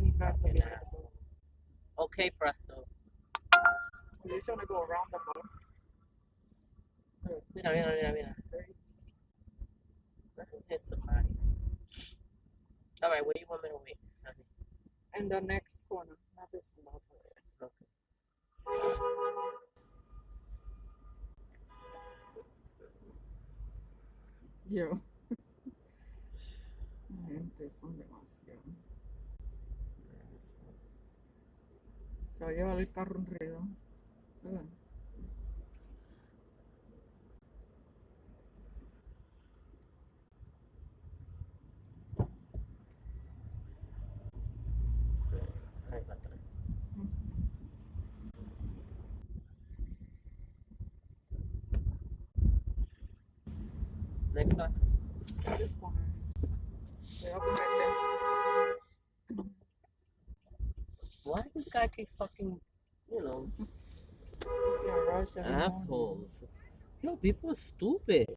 manifesto Fucking miracles. Okay, Presto. You just want to go around the house. Mira. It's crazy. Hit somebody. Alright, where you want me to wait? And the next corner, not this one. Okay. Yo. La gente son demasiado. Se va a llevar el carro un ruido. Ahí va atrás. Next one. This corner. Le voy a ponerle. Why this guy keep fucking, you know, Yeah, Russian. assholes? Yo, people are stupid.